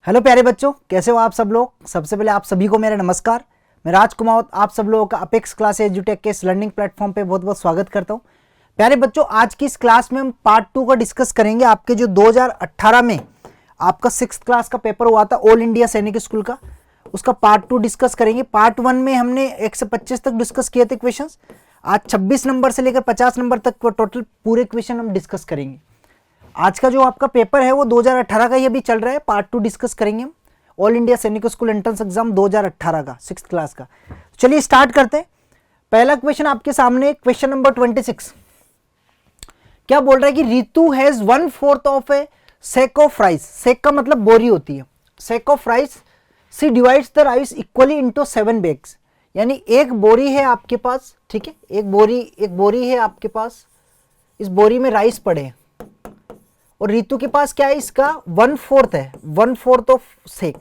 Hello प्यारे बच्चों, कैसे हो आप सब लोग। सबसे पहले आप सभी को मेरा नमस्कार। मैं राजकुमार आप सब लोगों का अपेक्स क्लास एजुटेक के इस लर्निंग प्लेटफॉर्म पे बहुत बहुत स्वागत करता हूं। प्यारे बच्चों, आज की इस क्लास में हम पार्ट 2 का डिस्कस करेंगे। आपके जो 2018 में आपका 6th क्लास का पेपर हुआ था ऑल इंडिया सैनिक स्कूल का, उसका पार्ट 2 डिस्कस करेंगे। पार्ट 1 में हमने 1 से 25 तक डिस्कस किए थे क्वेश्चन। आज 26 नंबर से लेकर 50 नंबर तक टोटल पूरे क्वेश्चन हम डिस्कस करेंगे। आज का जो आपका पेपर है वो 2018 का ही अभी चल रहा है। पार्ट 2 डिस्कस करेंगे हम ऑल इंडिया सैनिक स्कूल एंट्रेंस एग्जाम 2018 का 6th क्लास का। चलिए स्टार्ट करते हैं। पहला क्वेश्चन आपके सामने, क्वेश्चन नंबर 26। क्या बोल रहा है कि Ritu has 1/4 of a sack of rice. Sack का मतलब बोरी होती है। Sack of rice, she divides the rice equally into 7 bags. यानी एक बोरी है आपके पास, ठीक है, एक बोरी है आपके पास। इस बोरी में राइस पड़े हैं और रितु के पास क्या है, इसका 1/4 है, 1/4 ऑफ सेक,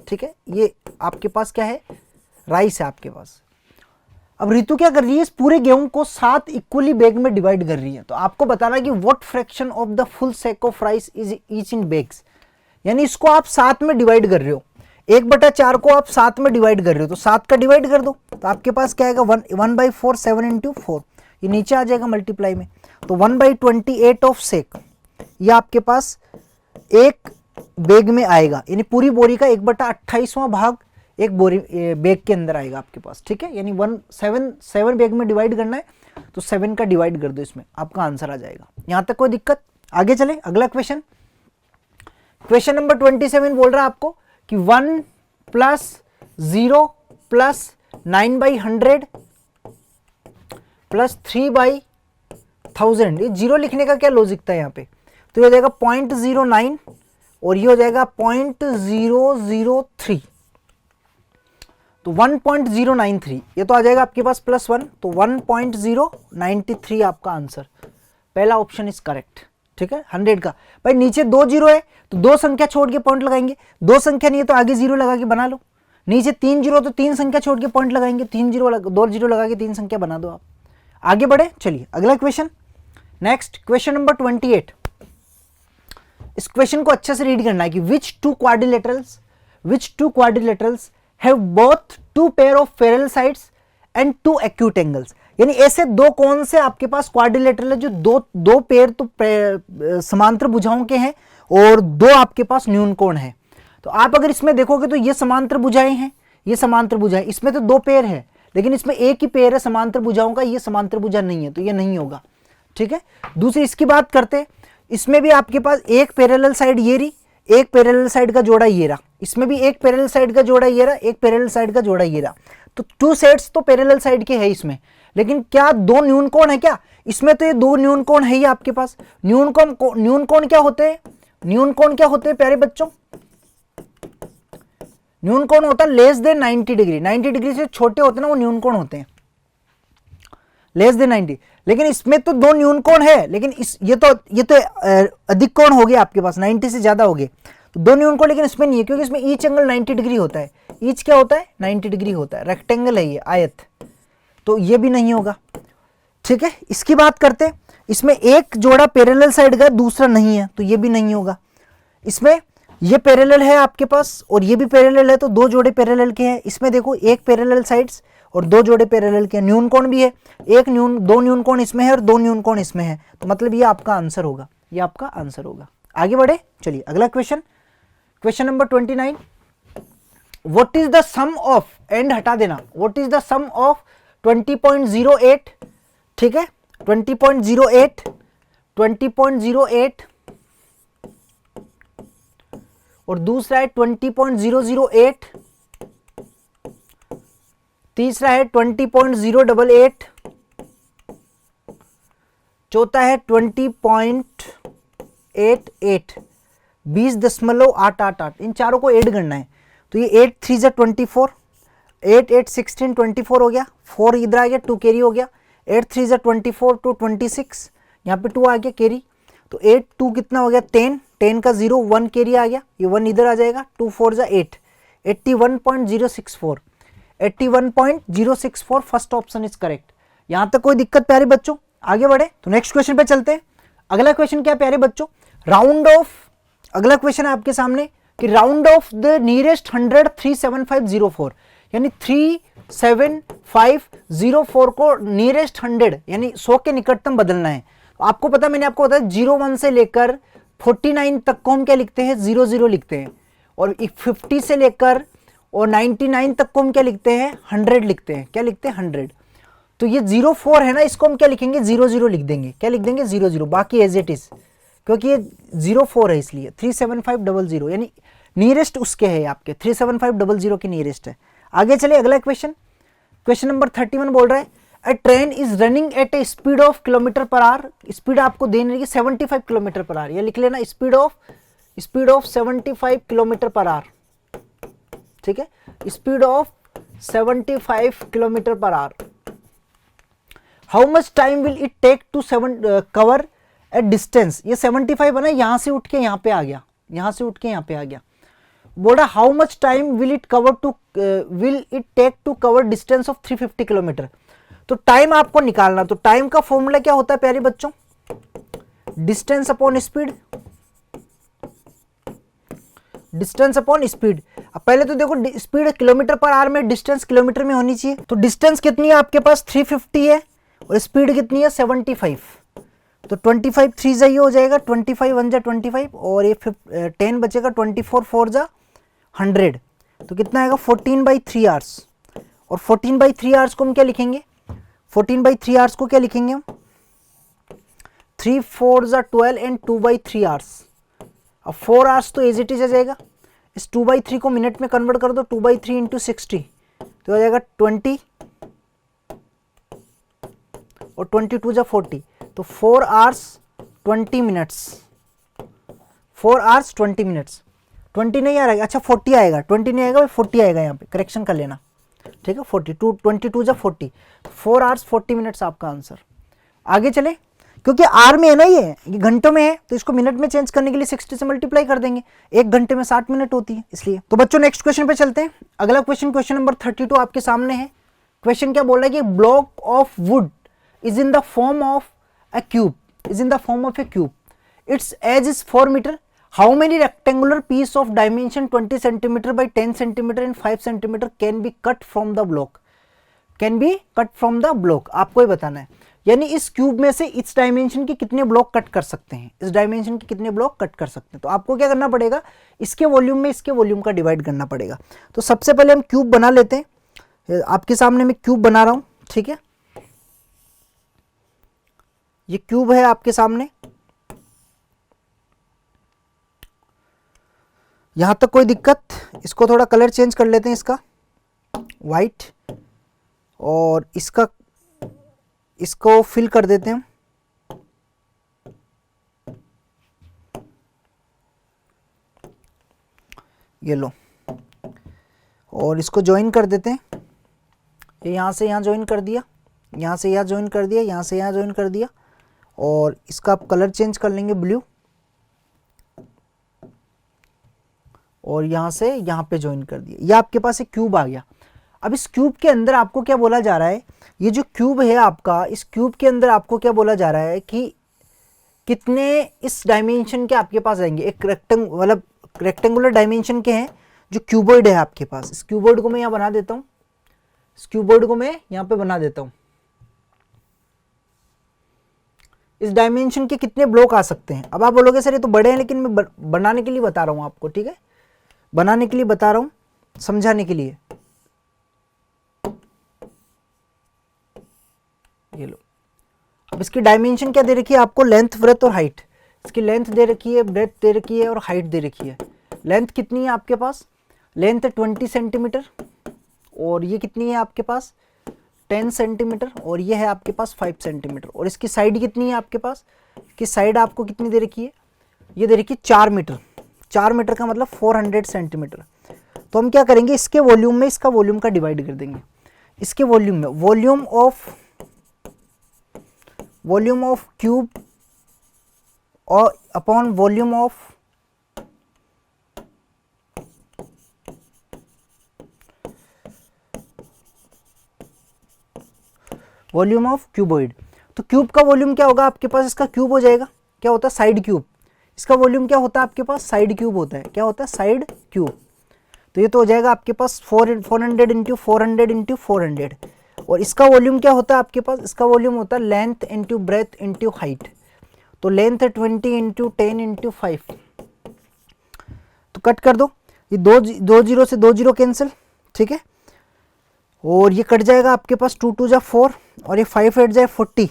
ठीक है। ये आपके पास क्या है, राइस है आपके पास। अब रितु क्या कर रही है, इस पूरे गेहूं को 7 इक्वली बैग में डिवाइड कर रही है। तो आपको बताना कि what fraction of the full sec of rice is each in bags. यानी इसको आप 7 में डिवाइड कर रहे हो, 1/4 को आप 7 में डिवाइड कर रहे हो, तो 7 का डिवाइड कर दो। तो आपके पास क्या आएगा, 1/4 7 × 4, ये नीचे आ जाएगा मल्टीप्लाई में। तो 1/28 ऑफ सेक ये आपके पास एक बैग में आएगा। यानी पूरी बोरी का 1/28वां भाग एक बोरी बैग के अंदर आएगा आपके पास, ठीक है। यानी 7 बैग में डिवाइड करना है, तो 7 का डिवाइड कर दो, इसमें आपका आंसर आ जाएगा। यहां तक कोई दिक्कत? आगे चले अगला क्वेश्चन। क्वेश्चन नंबर 27 बोल रहा है आपको कि 1 + 0 + 9/100 + 3/1000। ये जीरो लिखने का क्या लॉजिक था यहाँ पे? तो ये हो जाएगा 0.09 और ये हो जाएगा 0.003, तो 1.093 ये तो आ जाएगा आपके पास +1, तो 1.093 आपका आंसर। पहला ऑप्शन इज करेक्ट, ठीक है। 100 का भाई नीचे 2 जीरो है तो 2 संख्या छोड़ के पॉइंट लगाएंगे। 2 संख्या नहीं है तो आगे 0 लगा के बना लो। नीचे 3 जीरो तो 3 संख्या छोड़ के पॉइंट लगाएंगे। 2 जीरो लगा के 3 संख्या बना दो आप। आगे बढ़े, चलिए अगला क्वेश्चन। Next question number 28। इस क्वेश्चन को अच्छे से रीड करना है कि which two quadrilaterals have both 2 pair of parallel sides and 2 acute angles. यानी ऐसे दो कौन से आपके पास क्वाड्रिलेटरल है जो दो पेयर तो समांतर भुजाओं के हैं और 2 आपके पास न्यून कोण है। तो आप अगर इसमें देखोगे तो ये समांतर भुजाएं हैं, ये समांतर भुजाएं, इसमें तो 2 पेयर है लेकिन इसमें एक ही पेयर है समांतर भुजाओं का, ये समांतर भुजा नहीं है, तो ये नहीं होगा, ठीक है। दूसरी इसकी बात करते हैं, इसमें भी आपके पास एक पैरेलल साइड ये रही, एक पैरेलल साइड का जोड़ा ये रहा, इसमें भी एक पैरेलल साइड का जोड़ा ये रहा, एक पैरेलल साइड का जोड़ा ये रहा। तो 2 सेट्स तो पैरेलल साइड के है इसमें, लेकिन क्या 2 न्यून कोण है क्या? इसमें तो ये 2 न्यून कोण है ही आपके पास। न्यून कोण क्या होते हैं? न्यून कोण क्या होते हैं प्यारे बच्चों? न्यून कोण होता है लेस देन 90 डिग्री। 90 डिग्री से छोटे होते हैं ना, वो न्यून कोण होते हैं, लेस देन 90। लेकिन इसमें तो 2 न्यून कोण है, लेकिन ये तो अधिक कोण हो गया आपके पास, 90 से ज्यादा हो गए, तो 2 न्यून कोण, लेकिन इसमें नहीं है क्योंकि इसमें ईच एंगल 90 डिग्री होता है। ईच क्या होता है? 90 डिग्री होता है। रेक्टेंगल है ये, आयत, तो ये भी नहीं होगा, ठीक है। इसकी बात करते हैं, इसमें एक जोड़ा पैरेलल साइड का, दूसरा नहीं है, तो ये भी नहीं होगा। इसमें ये पैरेलल है आपके पास और ये भी पैरेलल है, तो 2 जोड़े पैरेलल के हैं। इसमें देखो एक पैरेलल साइड्स और 2 जोड़े पैरेलल के। न्यून कोण भी है, 2 न्यून कोण इसमें है और 2 न्यून कोण इसमें है, तो मतलब ये आपका आंसर होगा, ये आपका आंसर होगा। आगे बढ़े, चलिए अगला question. Question number 29। What is the sum of, and हटा देना, what is the sum of 20.08, ठीक है, 20.08 और दूसरा है 20.008, तीसरा है 20.088, चौथा है 20.88, 20.888। इन चारों को ऐड करना है, तो ये 8 3 जा 24, 8 8 16 24 हो गया, 4 इधर आ गया, 2 कैरी हो गया, 8 3 जा 24 2 26, यहाँ पे 2 आ गया कैरी, तो 8 2 कितना हो गया 10, 10 का 0 1 कैरी आ गया, ये 1 इधर आ जाएगा, 2 4 जा 8, 81.064, 81.064 फर्स्ट ऑप्शन इज करेक्ट। यहां तक कोई दिक्कत प्यारे बच्चों? आगे बढ़े तो नेक्स्ट क्वेश्चन पे चलते हैं। अगला क्वेश्चन क्या प्यारे बच्चों? राउंड ऑफ, अगला क्वेश्चन है आपके सामने, कि राउंड ऑफ द नियरेस्ट 100 37504, यानी 37504 को नियरेस्ट 100 यानी 100 के निकटतम बदलना है। आपको पता, मैंने आपको बताया 01 से लेकर 49 तक को हम क्या लिखते हैं, 00 लिखते हैं, और 50 से लेकर और 99 तक को हम क्या लिखते हैं, 100 लिखते हैं। क्या लिखते हैं, 100। तो ये 04 है ना, इसको हम क्या लिखेंगे, 00 लिख देंगे। क्या लिख देंगे, 00, बाकी एज इट इज, क्योंकि ये 04 है इसलिए 37500, यानी नियरेस्ट उसके है आपके, 37500 के नियरेस्ट है। आगे चले, अगला क्वेश्चन, क्वेश्चन नंबर 31 बोल रहा है अ train is running at A speed of kilometre per our. Speed आपको देनी है 75 किलोमीटर पर आवर, ये लिख लेना, speed of 75 kilometre per hour, ठीक है, speed of 75 kilometre per hour. How much time will it take to cover a distance. ये 75 है ना, यहां से उठ के यहां पे आ गया, यहां से उठ के यहां पे आ गया। बोल रहा how much time will it take to cover distance of 350 kilometre. तो टाइम आपको निकालना, तो टाइम का फॉर्मूला क्या होता है प्यारे बच्चों, distance upon speed, distance upon speed. अब पहले तो देखो स्पीड किलोमीटर पर आवर में, डिस्टेंस किलोमीटर में होनी चाहिए। तो डिस्टेंस कितनी है आपके पास, 350 है, और स्पीड कितनी है, 75। तो 25 3 जा ये हो जाएगा, 25 1 जा 25, और ये 10 बचेगा, 24 4 जा 100। तो कितना आएगा, 14/3 आवर्स। और 14/3 आवर्स को हम क्या लिखेंगे, 14/3 आवर्स को क्या लिखेंगे हम, 3 4 जा 12 एंड 2/3 आवर्स। अब 4 आवर्स तो एज इट इज आ जाएगा, इस 2/3 को मिनट में कन्वर्ट कर दो, 2/3 इंटू 60, तो आ जाएगा 20, और 22 जा 40, तो 4 आवर्स 20 मिनट्स, 4 आवर्स 20 मिनट्स। 20 नहीं आ रहा है, अच्छा 40 आएगा, 20 नहीं आएगा, 40 आएगा, यहाँ पे करेक्शन कर लेना, ठीक है, 42, 22 जा 40, 4 आवर्स 40 मिनट्स आपका आंसर। आगे चले, क्योंकि आर में है ना, ये घंटों में है, तो इसको मिनट में चेंज करने के लिए 60 से मल्टीप्लाई कर देंगे, एक घंटे में 60 मिनट होती है इसलिए। तो बच्चों नेक्स्ट क्वेश्चन पे चलते हैं। अगला क्वेश्चन, क्वेश्चन नंबर 32 आपके सामने है। क्वेश्चन क्या बोल रहा है कि block of would is in the form of a cube, is in the form of a cube, its edge is 4 meter, how many rectangular piece of dimension 20 centimeter by 10 centimeter and 5 centimeter can be cut from the block, can be cut from the block। आपको ही बताना है, यानी इस cube में से इस dimension के कितने ब्लॉक कट कर सकते हैं, इस डायमेंशन के कितने ब्लॉक कट कर सकते हैं। तो आपको क्या करना पड़ेगा, इसके वॉल्यूम में इसके वॉल्यूम का डिवाइड करना पड़ेगा। तो सबसे पहले हम क्यूब बना लेते हैं, आपके सामने मैं क्यूब बना रहा हूं, ठीक है, ये क्यूब है आपके सामने, यहां तक कोई दिक्कत। इसको थोड़ा कलर चेंज कर लेते हैं, इसका वाइट, और इसको फिल कर देते हैं, ये लो, और इसको ज्वाइन कर देते हैं। ये यहां से यहां ज्वाइन कर दिया, यहां से यहां ज्वाइन कर दिया, यहां से यहां ज्वाइन कर दिया, और इसका आप कलर चेंज कर लेंगे ब्लू, और यहां से यहां पे ज्वाइन कर दिया। ये आपके पास एक क्यूब आ गया। अब इस क्यूब के अंदर आपको क्या बोला जा रहा है, ये जो क्यूब है आपका, इस क्यूब के अंदर आपको क्या बोला जा रहा है कि कितने इस डायमेंशन के आपके पास आएंगे। एक मतलब रेक्टेंगुलर डायमेंशन के हैं जो क्यूबॉइड है आपके पास। इस क्यूबॉइड को मैं यहां बना देता हूं, इस क्यूबॉइड को मैं यहां पे बना देता हूं। इस डायमेंशन के कितने ब्लॉक आ सकते हैं। अब आप बोलोगे सर ये तो बड़े हैं, लेकिन मैं बनाने के लिए बता रहा हूं आपको, ठीक है, बनाने के लिए बता रहा हूं, समझाने के लिए। ये लो, अब इसकी डायमेंशन क्या दे रखी है आपको, लेंथ, ब्रेथ और हाइट। इसकी लेंथ दे रखी है, ब्रेथ दे रखी है, और हाइट दे रखी है। लेंथ कितनी है आपके पास, लेंथ है 20 सेंटीमीटर, और ये कितनी है आपके पास 10 सेंटीमीटर, और ये है आपके पास 5 सेंटीमीटर। और इसकी साइड कितनी है आपके पास, इसकी साइड आपको कितनी दे रखी है, ये दे रखी है 4 मीटर। 4 मीटर का मतलब 400 सेंटीमीटर। तो हम क्या करेंगे, इसके वॉल्यूम में इसका वॉल्यूम का डिवाइड कर देंगे। इसके वॉल्यूम में वॉल्यूम ऑफ क्यूब और अपॉन वॉल्यूम ऑफ क्यूबॉइड। तो क्यूब का वॉल्यूम क्या होगा आपके पास, इसका क्यूब हो जाएगा, क्या होता है साइड क्यूब। इसका वॉल्यूम क्या होता है आपके पास, साइड क्यूब होता है। क्या होता है, साइड क्यूब। तो ये तो हो जाएगा आपके पास 400 इंटू 400 इंटू 400। और इसका वॉल्यूम क्या होता है आपके पास, इसका वॉल्यूम होता है length into breadth into height. तो लेंथ है 20 इंटू 10 इंटू 5। तो कट कर दो, ये दो जीरो से 2 जीरो कैंसिल, ठीक है। और ये कट जाएगा आपके पास, 2 2 जा 4 और ये 5 8 जाए 40।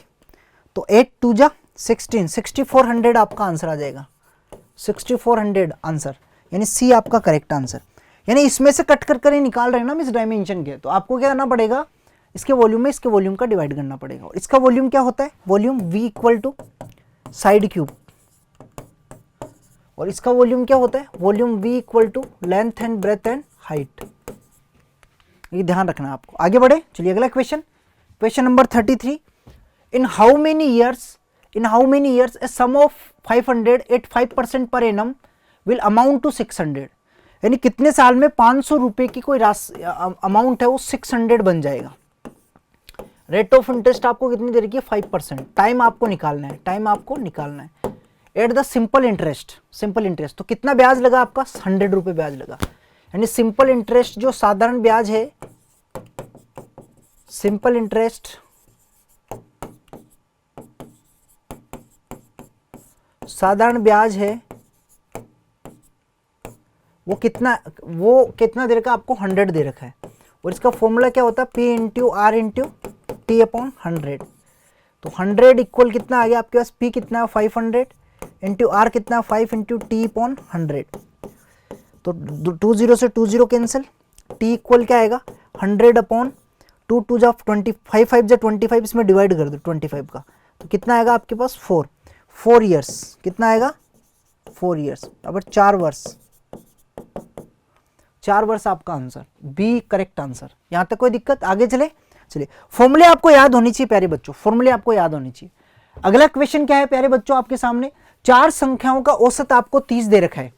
तो 8 2 जा 16, 6400 आपका आंसर आ जाएगा। 6400 आंसर, यानी सी आपका करेक्ट आंसर। यानी इसमें से कट कर कर ही निकाल रहे हैं ना हम इस डायमेंशन के, तो आपको क्या करना पड़ेगा, इसके वॉल्यूम में इसके वॉल्यूम का डिवाइड करना पड़ेगा। और इसका वॉल्यूम क्या होता है, volume v equal to side cube. और इसका वॉल्यूम क्या होता है, volume v equal to length and breadth and height. ये ध्यान रखना है आपको। आगे बढ़े, चलिए अगला question, question number 33। In how many years a sum of 500 at 5% per annum will amount to 600। यानी कितने साल में 500 रुपए की कोई अमाउंट है वो 600 बन जाएगा। रेट ऑफ इंटरेस्ट आपको कितनी दे रखी है, 5%। टाइम आपको निकालना है, एट द सिंपल इंटरेस्ट। तो कितना ब्याज लगा आपका, 100 रुपए ब्याज लगा। यानी सिंपल इंटरेस्ट जो साधारण ब्याज है, सिंपल इंटरेस्ट साधारण ब्याज है, वो कितना दे रखा है आपको, 100 दे रखा है। और इसका फॉर्मूला क्या होता है, P into R into T upon 100। तो 100 इक्वल कितना आ गया आपके पास, P कितना है 500 इंटू आर कितना है 5 इंटू टी अपॉन 100। तो 2 0 से 2 0 कैंसिल, T इक्वल क्या आएगा 100 अपॉन 2 2 जा 25 5 जा 25, इसमें डिवाइड कर दो 25 का। तो कितना आएगा आपके पास 4 ईयर्स। कितना आएगा 4 ईयर्स। अब 4 वर्ष आपका आंसर, बी करेक्ट आंसर। यहां तक कोई दिक्कत, आगे चलिए फॉर्मूले आपको याद होनी चाहिए प्यारे बच्चों, फॉर्मूले आपको याद होनी चाहिए। अगला क्वेश्चन क्या है प्यारे बच्चों आपके सामने, 4 संख्याओं का औसत आपको 30 दे रखा है।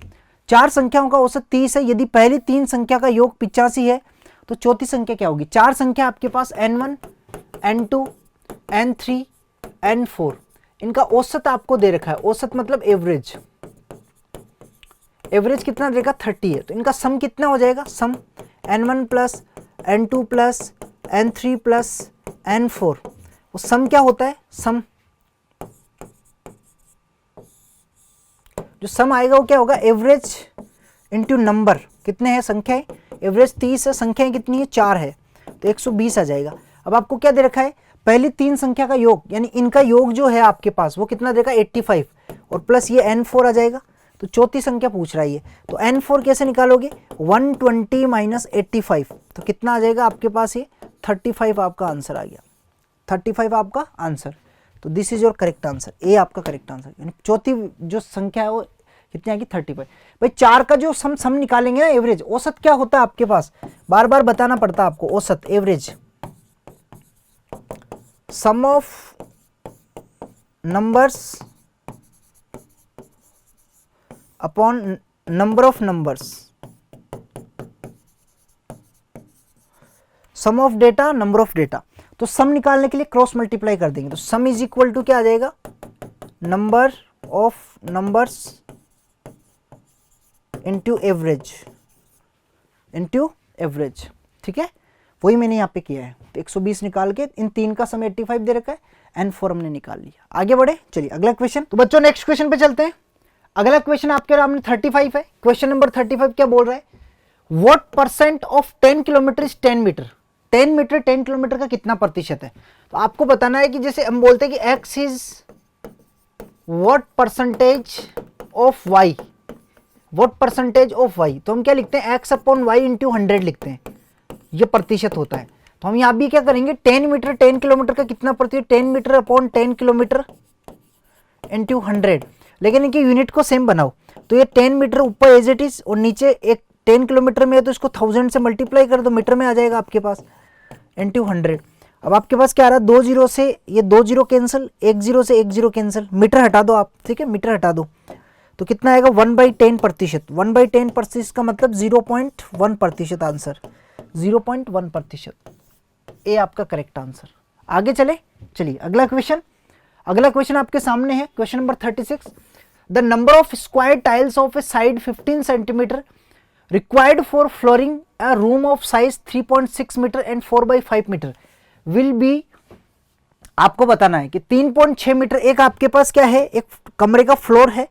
4 संख्याओं का औसत 30 है। यदि पहली 3 संख्या का योग 85 है तो चौथी संख्या क्या होगी। 4 संख्या आपके पास n1 n2 n3 n4, इनका औसत आपको दे रखा है। औसत मतलब एवरेज कितना देगा 30 है। तो इनका सम कितना हो जाएगा, सम n1 plus n2 plus n3 plus n4। वो सम क्या होता है, सम जो सम आएगा वो क्या होगा, एवरेज इंटू नंबर। कितने हैं संख्याएं, एवरेज 30 है, संख्याएं कितनी है 4 है, तो 120 आ जाएगा। अब आपको क्या दे रखा है, पहली 3 संख्या का योग, यानी इनका योग जो है आपके पास वो कितना देगा 85 और प्लस ये n4 आ जाएगा। तो चौथी संख्या पूछ रहा है ये, तो n4 कैसे निकालोगे, 120 माइनस 85, तो कितना आ जाएगा आपके पास ये 35 आपका आंसर आ गया। 35 आपका आंसर। तो this is your correct answer, ए आपका करेक्ट आंसर। यानी चौथी जो संख्या है वो कितनी आएगी 35। भाई 4 का जो सम निकालेंगे ना, एवरेज औसत क्या होता है आपके पास, बार बार बताना पड़ता है आपको, औसत average sum of numbers upon number of numbers, sum of data number of data. तो सम निकालने के लिए क्रॉस मल्टीप्लाई कर देंगे। तो सम इज इक्वल टू क्या आ जाएगा, number of numbers into average, ठीक है। वही मैंने यहाँ पे किया है। तो 120 निकाल के इन 3 का सम 85 दे रखा है, n4 हमने निकाल लिया। आगे बढ़े, चलिए अगला क्वेश्चन। तो बच्चों नेक्स्ट क्वेश्चन पे चलते हैं। अगला क्वेश्चन आपके सामने 35 है। क्वेश्चन नंबर 35 क्या बोल रहा है, what percent of 10 kilometre is 10 metre. 10 kilometre का कितना प्रतिशत है। तो आपको बताना है कि जैसे हम बोलते हैं कि x is what percentage of y, तो हम क्या लिखते हैं, x अपॉन y इंटू 100 लिखते हैं, ये प्रतिशत होता है। तो हम यहाँ भी क्या करेंगे, 10 किलोमीटर का कितना प्रतिशत, 10 मीटर अपॉन 10 किलोमीटर इंटू 100। लेकिन इनकी यूनिट को सेम बनाओ। तो ये 10 मीटर ऊपर एज इट इज और नीचे एक 10 किलोमीटर में है, तो इसको 1000 से मल्टीप्लाई कर दो, मीटर में आ जाएगा आपके पास इंटू 100। अब आपके पास क्या आ रहा है, 2 0 से ये 2 0 कैंसिल, 1 0 से 1 0 कैंसिल, मीटर हटा दो आप, ठीक है, मीटर हटा दो। तो कितना आएगा 1/10 प्रतिशत। 1/10 प्रतिशत का मतलब 0.1 प्रतिशत आंसर, 0.1 प्रतिशत। ए आपका करेक्ट आंसर। आगे चलिए अगला क्वेश्चन आपके सामने है, question number 36। The number of square tiles of a side 15 centimetre required for flooring a room of size 3.6 metre and 4/5 metre will be, आपको बताना है कि 3.6 मीटर एक आपके पास क्या है, एक कमरे का फ्लोर है,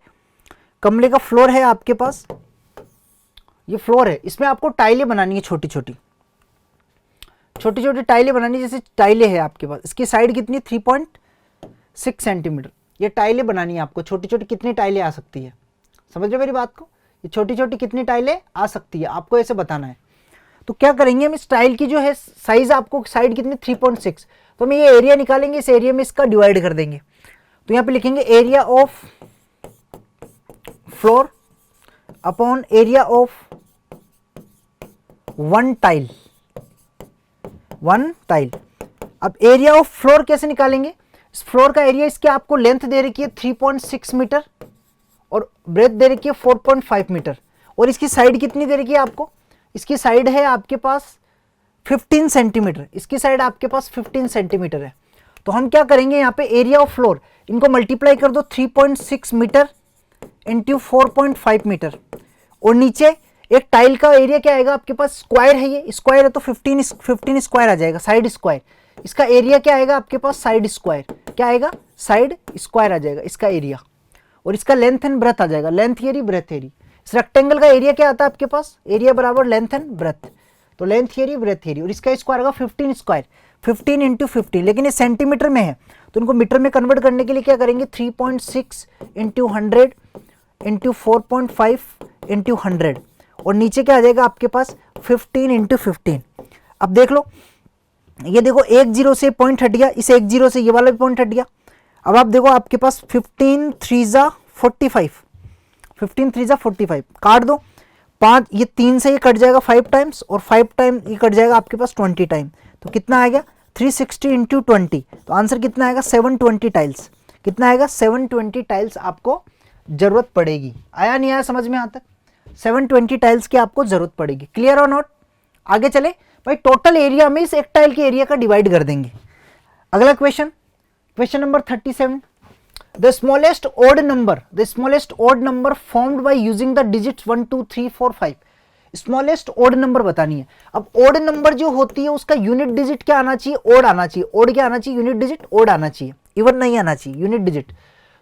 कमरे का फ्लोर है आपके पास, ये फ्लोर है, इसमें आपको टाइलें बनानी है, छोटी छोटी टाइलें बनानी है, जैसे टाइलें है आपके पास, इसकी साइड कितनी 3.6 सेंटीमीटर, ये टाइलें बनानी है आपको, छोटी छोटी कितनी टाइलें आ सकती है, समझ रहे मेरी बात को, ये छोटी छोटी कितनी टाइलें आ सकती है आपको ऐसे बताना है। तो क्या करेंगे हम, इस टाइल की जो है साइज आपको साइड कितनी 3.6, तो हम ये एरिया निकालेंगे, इस एरिया में इसका डिवाइड कर देंगे, तो यहाँ पे लिखेंगे area of floor upon area of one tile. अब एरिया ऑफ फ्लोर कैसे निकालेंगे, इस फ्लोर का एरिया, इसके आपको लेंथ दे रखी है 3.6 मीटर और ब्रेथ दे रखी है 4.5 मीटर, और इसकी साइड कितनी दे रखी है आपको, इसकी साइड है आपके पास 15 सेंटीमीटर, इसकी साइड आपके पास 15 सेंटीमीटर है। तो हम क्या करेंगे, यहाँ पे एरिया ऑफ फ्लोर इनको मल्टीप्लाई कर दो 3.6 मीटर इंटू 4.5 मीटर, और नीचे एक टाइल का एरिया क्या आएगा आपके पास, स्क्वायर है, ये स्क्वायर है तो 15 स्क्वायर आ जाएगा, साइड स्क्वायर, इसका एरिया क्या आएगा आपके पास, साइड स्क्वायर, क्या आएगा, साइड स्क्वायर आ जाएगा इसका एरिया, और इसका लेंथ एंड ब्रेथ आ जाएगा, लेंथ एरी ब्रेथ एरी। इस रेक्टेंगल का एरिया क्या आता है आपके पास, एरिया बराबर लेंथ एंड ब्रेथ, तो लेंथ एरी ब्रेथ एरी, और इसका स्क्वायर होगा 15 स्क्वायर, 15 इंटू 15, लेकिन ये सेंटीमीटर में है तो इनको मीटर में कन्वर्ट करने के लिए क्या करेंगे, 3.6 इंटू 100 इंटू 4.5 इंटू 100, और नीचे क्या आ जाएगा आपके पास 15 इंटू 15। अब देख लो, ये देखो 1 0 से पॉइंट हट गया, इस 1 0 से ये वाला भी पॉइंट हट गया। अब आप देखो आपके पास 15 3 जा 45, 15 3 जा 45 काट दो, 5 ये 3 से ये कट जाएगा 5 टाइम्स, और 5 टाइम ये कट जाएगा आपके पास 20 टाइम, तो कितना आ गया 360 इंटू 20, तो आंसर कितना आएगा 720 टाइल्स, कितना आएगा 720 टाइल्स आपको जरूरत पड़ेगी। आया नहीं आया समझ में, यहाँ तक 720 टाइल्स की आपको जरूरत पड़ेगी, क्लियर और नॉट। आगे चले भाई, टोटल एरिया में इस एक टाइल के एरिया का डिवाइड कर देंगे। अगला question, question number 37, the smallest odd number formed by using the digits 1 2 3 4 5, smallest odd number बतानी है। अब ओड नंबर जो होती है उसका यूनिट डिजिट क्या आना चाहिए, ओड आना चाहिए, ओड क्या आना चाहिए, यूनिट डिजिट ओड आना चाहिए, इवन नहीं आना चाहिए, यूनिट डिजिट।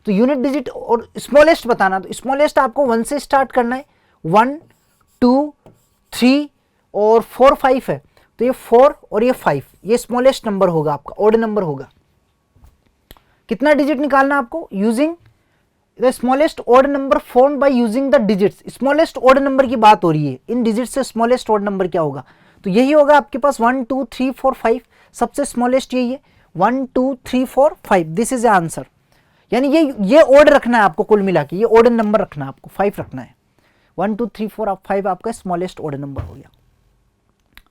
तो यूनिट डिजिट और स्मॉलेस्ट बताना, तो स्मॉलेस्ट आपको 1 से स्टार्ट करना है, 1 2 3 और 4 5 है, तो ये 4 और ये 5, ये स्मॉलेस्ट नंबर होगा आपका, ओड नंबर होगा। कितना डिजिट निकालना आपको, using the smallest odd number formed by using the digits, smallest odd number की बात हो रही है, इन डिजिट से स्मॉलेस्ट ओड नंबर क्या होगा, तो यही होगा आपके पास 1 2 3 4 5, सबसे स्मॉलेस्ट यही है 1 2 3 4 5, दिस इज द आंसर। यानी ये ओड रखना है आपको, कुल मिला के ये ओड नंबर रखना है आपको, 5 रखना है, 1 2 3 4 5 आपका स्मॉलेस्ट ओड नंबर हो गया।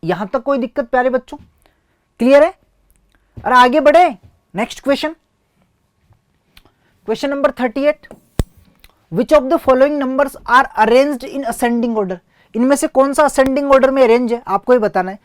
यहां तक कोई दिक्कत प्यारे बच्चों, क्लियर है। अरे आगे बढ़े, next question, question number 38, which of the following numbers are arranged in ascending order, इनमें से कौन सा असेंडिंग ऑर्डर में अरेंज है आपको ही बताना है।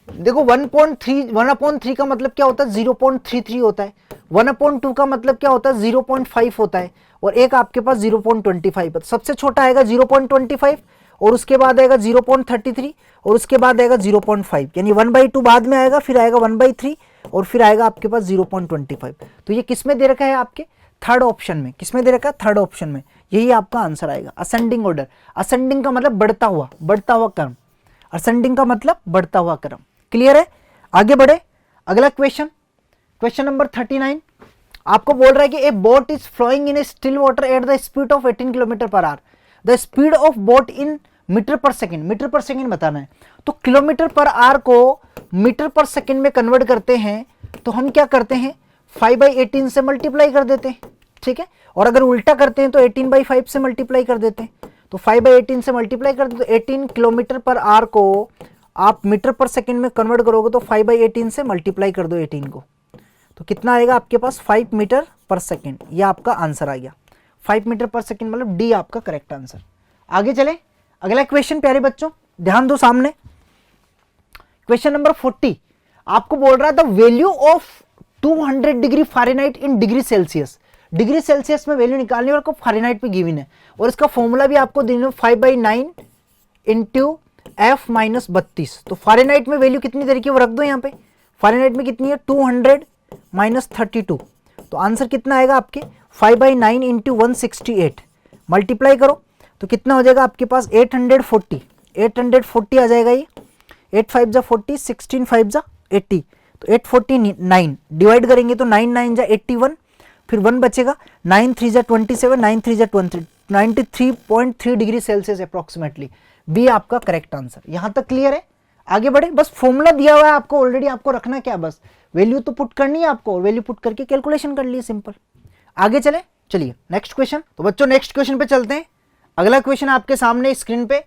देखो 1/3 का मतलब क्या होता है 0.33 होता है, 1/2 का मतलब क्या होता है 0.5 होता है, और एक आपके पास 0.25, सबसे छोटा आएगा 0.25, और उसके बाद आएगा 0.33, और उसके बाद आएगा 0.5, यानी 1/2 बाद में आएगा, फिर आएगा 1/3, और फिर आएगा आपके पास 0.25। तो ये किस में दे रखा है आपके, थर्ड ऑप्शन में, किस में दे रखा है, थर्ड ऑप्शन में, यही आपका आंसर आएगा, असेंडिंग ऑर्डर। असेंडिंग का मतलब बढ़ता हुआ क्रम, असेंडिंग का मतलब बढ़ता हुआ क्रम, क्लियर है। आगे बढ़े, अगला क्वेश्चन, क्वेश्चन नंबर 39, आपको बोल रहा है कि a boat is flowing in a still water at the speed of 18 kilometre per hour, the speed of boat in metre per second, metre per second बताना है। तो किलोमीटर पर आवर को metre per second में convert करते हैं, तो हम क्या करते हैं 5/18 से मल्टीप्लाई कर देते हैं, ठीक है, और अगर उल्टा करते हैं तो 18/5 से मल्टीप्लाई कर देते हैं, तो 5/18 से मल्टीप्लाई कर दो, तो 18 किलोमीटर पर आवर को आप मीटर पर सेकेंड में कन्वर्ट करोगे तो 5/18 से मल्टीप्लाई कर दो 18 को, तो कितना आएगा आपके पास 5 मीटर पर सेकेंड, ये आपका आंसर आ गया, 5 मीटर पर सेकेंड मतलब डी आपका करेक्ट आंसर। आगे चले, अगला क्वेश्चन प्यारे बच्चों ध्यान दो सामने, क्वेश्चन नंबर 40, आपको बोल रहा है the value of 200 degree Fahrenheit in degree Celsius degree Celsius में वैल्यू निकालनी है और आपको फ़ारेनहाइट में गिवन है, और इसका फॉर्मूला भी आपको देना 5/9 इंटू F माइनस 32। तो फ़ारेनहाइट में वैल्यू कितनी तरीके वो रख दो यहाँ पे, फ़ारेनहाइट में कितनी है 200 माइनस 32, तो आंसर कितना आएगा आपके 5/9 इंटू 168, मल्टीप्लाई करो तो कितना हो जाएगा आपके पास 840 आ जाएगा ये, 8 5 जा 40, 16 5 जा 80, तो 849 डिवाइड करेंगे तो 9 9 जा 81, फिर 1 बचेगा, 9 3 जा 27, 9 3 जा 23, 93.3 डिग्री सेल्सियस अप्रॉक्सीमेटली, बी आपका करेक्ट आंसर। यहां तक क्लियर है? आगे बढ़े, बस फॉर्मूला दिया हुआ है आपको ऑलरेडी, आपको रखना क्या, बस वैल्यू तो पुट करनी है आपको, वैल्यू पुट करके कैलकुलेशन कर लिए, सिंपल। आगे चले, चलिए नेक्स्ट क्वेश्चन। तो बच्चों नेक्स्ट क्वेश्चन पे चलते हैं। अगला क्वेश्चन आपके सामने स्क्रीन पे,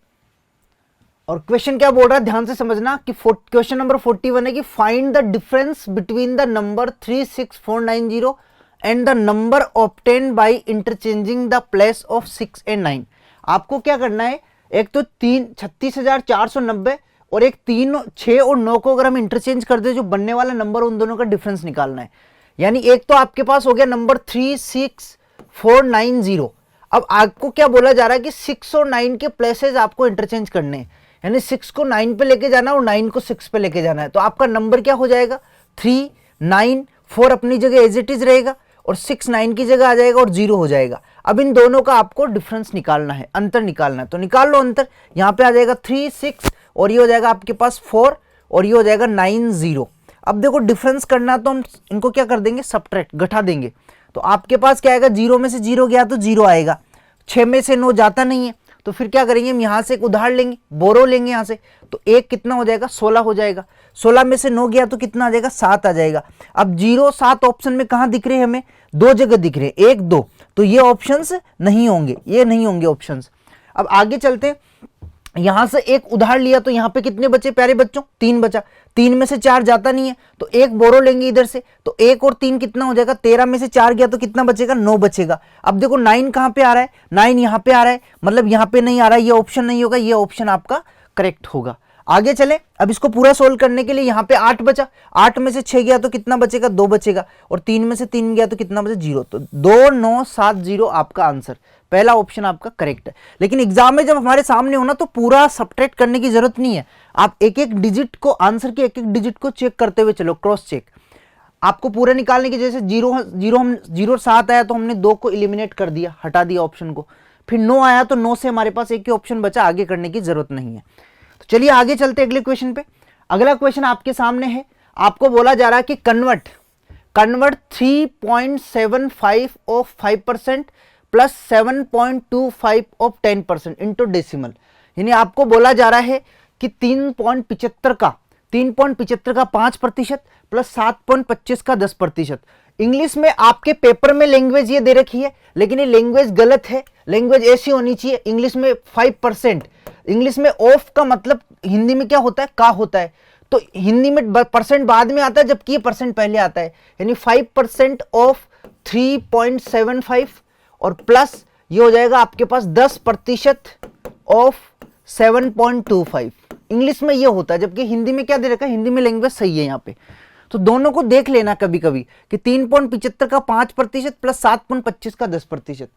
और क्वेश्चन क्या बोल रहा है ध्यान से समझना कि क्वेश्चन नंबर 41 है कि find the difference between the number 36490 and the number obtain by interchanging the place of 6 and 9। आपको क्या करना है, एक तो 36,490 और एक 3 6 और 9 को अगर हम इंटरचेंज कर दे, जो बनने वाला नंबर उन दोनों का डिफरेंस निकालना है। यानी एक तो आपके पास हो गया नंबर 36490, अब आपको क्या बोला जा रहा है कि 6 और 9 के प्लेसेस आपको इंटरचेंज करने हैं, यानी 6 को 9 पे लेके जाना और 9 को 6 पे लेके जाना है। तो आपका नंबर क्या हो जाएगा 3 9 4 अपनी जगह एज इट इज रहेगा और 6 9 की जगह आ जाएगा और 0 हो जाएगा। अब इन दोनों का आपको डिफरेंस निकालना है, अंतर निकालना है, तो निकाल लो अंतर। यहाँ पे आ जाएगा 3 6 और ये हो जाएगा आपके पास 4 और ये हो जाएगा 9 0। अब देखो डिफरेंस करना तो हम इनको क्या कर देंगे, सब्ट्रैक्ट, घटा देंगे। तो आपके पास क्या आएगा, 0 में से 0 गया तो 0 आएगा, 6 में से 9 जाता नहीं है, तो फिर क्या करेंगे हम यहाँ से एक उधार लेंगे, बोरो लेंगे यहाँ से, तो एक कितना हो जाएगा 16 हो जाएगा, 16 में से 9 गया तो कितना आ जाएगा 7 आ जाएगा। अब 0 7 ऑप्शन में कहाँ दिख रहे हैं हमें, 2 जगह दिख रहे हैं, 1 2, तो ये ऑप्शंस नहीं होंगे, ये नहीं होंगे ऑप्शंस। अब आगे चलते हैं, यहां से एक उधार लिया तो यहाँ पे कितने बचे प्यारे बच्चों, 3 बचा, 3 में से 4 जाता नहीं है तो एक बोरो लेंगे इधर से, तो 1 और 3 कितना हो जाएगा, 13 में से 4 गया तो कितना बचेगा 9 बचेगा। अब देखो 9 कहां पे आ रहा है, 9 यहाँ पे आ रहा है, मतलब यहाँ पे नहीं आ रहा है, ये ऑप्शन नहीं होगा, ये ऑप्शन आपका करेक्ट होगा। आगे चले, अब इसको पूरा सोल्व करने के लिए यहाँ पे 8 बचा, 8 में से 6 गया तो कितना बचेगा 2 बचेगा, और 3 में से 3 गया तो कितना बचे 0, तो 2 9 7 0 आपका आंसर, पहला ऑप्शन आपका करेक्ट है। लेकिन एग्जाम में जब हमारे सामने होना तो पूरा सब्ट्रैक्ट करने की जरूरत नहीं है, आप एक एक डिजिट को, आंसर के एक एक डिजिट को चेक करते हुए चलो, क्रॉस चेक। आपको पूरा निकालने की, जैसे 0 7 आया तो हमने 2 को इलिमिनेट कर दिया, हटा दिया ऑप्शन को, फिर 9 आया तो 9 से हमारे पास एक ही ऑप्शन बचा, आगे करने की जरूरत नहीं है। तो चलिए आगे चलते अगले क्वेश्चन पे। अगला क्वेश्चन आपके सामने है, आपको बोला जा रहा है कि convert 3.75 of 5% plus 7.25 of 10% into decimal. यानी आपको बोला जा रहा है कि 3.75 का 5% प्लस 7.25 का 10%। इंग्लिश में आपके पेपर में लैंग्वेज ये दे रखी है, लेकिन ये लैंग्वेज गलत है, लैंग्वेज ऐसी होनी चाहिए इंग्लिश में 5%। इंग्लिश में ऑफ का मतलब हिंदी में क्या होता है, का होता है, तो हिंदी में परसेंट बाद में आता है जबकि ये परसेंट पहले आता है। यानी 5% ऑफ 3.75 और प्लस ये हो जाएगा आपके पास 10% ऑफ 7.25। इंग्लिश में ये होता है, जबकि हिंदी में क्या दे रखा है, हिंदी में लैंग्वेज सही है यहाँ पे। तो दोनों को देख लेना कभी कभी कि 3.75 का 5% प्लस 7.25 का 10%।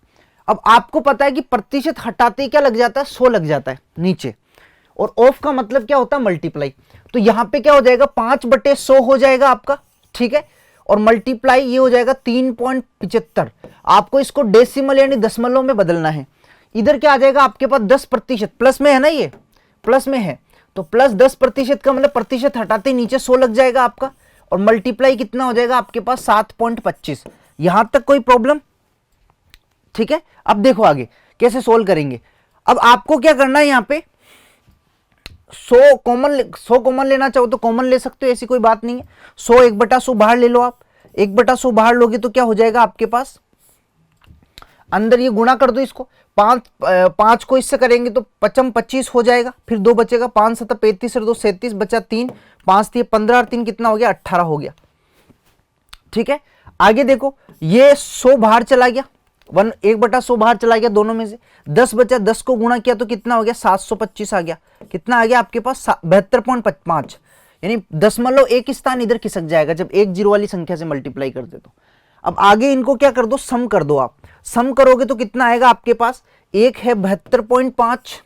अब आपको पता है कि प्रतिशत हटाते ही क्या लग जाता है, 100 लग जाता है नीचे, और ऑफ का मतलब क्या होता है, मल्टीप्लाई। तो यहां पे क्या हो जाएगा 5/100 हो जाएगा आपका, ठीक है, और मल्टीप्लाई ये हो जाएगा 3.75। आपको इसको डेसिमल यानी दशमलव में बदलना है। इधर क्या आ जाएगा आपके पास 10%, प्लस में है ना, ये प्लस में है, तो प्लस 10% का मतलब प्रतिशत हटाते नीचे 100 लग जाएगा आपका, और मल्टीप्लाई कितना हो जाएगा आपके पास 7.25। यहां तक कोई प्रॉब्लम, ठीक है। अब देखो आगे कैसे सोल्व करेंगे। अब आपको क्या करना है, यहां पे 100 कॉमन लेना चाहो तो कॉमन ले सकते हो, ऐसी कोई बात नहीं है। 100 1/100 बाहर ले लो, आप 1/100 बाहर लोगे तो क्या हो जाएगा आपके पास, अंदर ये गुणा कर दो इसको, 5 को इससे करेंगे तो 5 25 हो जाएगा, फिर 2 बचेगा, 5 7 35 और 2 37 बचा 3, 5 3 15 और 3 कितना हो गया 18 हो गया, ठीक है। आगे देखो ये 100 बाहर चला गया, 1/100 बाहर चला गया दोनों में से, 10 बचा, 10 को गुणा किया तो कितना हो गया 725 आ गया, कितना आ गया आपके पास 72.5। यानी दशमलव एक स्थान इधर खिसक जाएगा जब एक जीरो वाली संख्या से मल्टीप्लाई कर दे तो। अब आगे इनको क्या कर दो, सम कर दो। आप सम करोगे तो कितना आएगा आपके पास, एक है 72.5,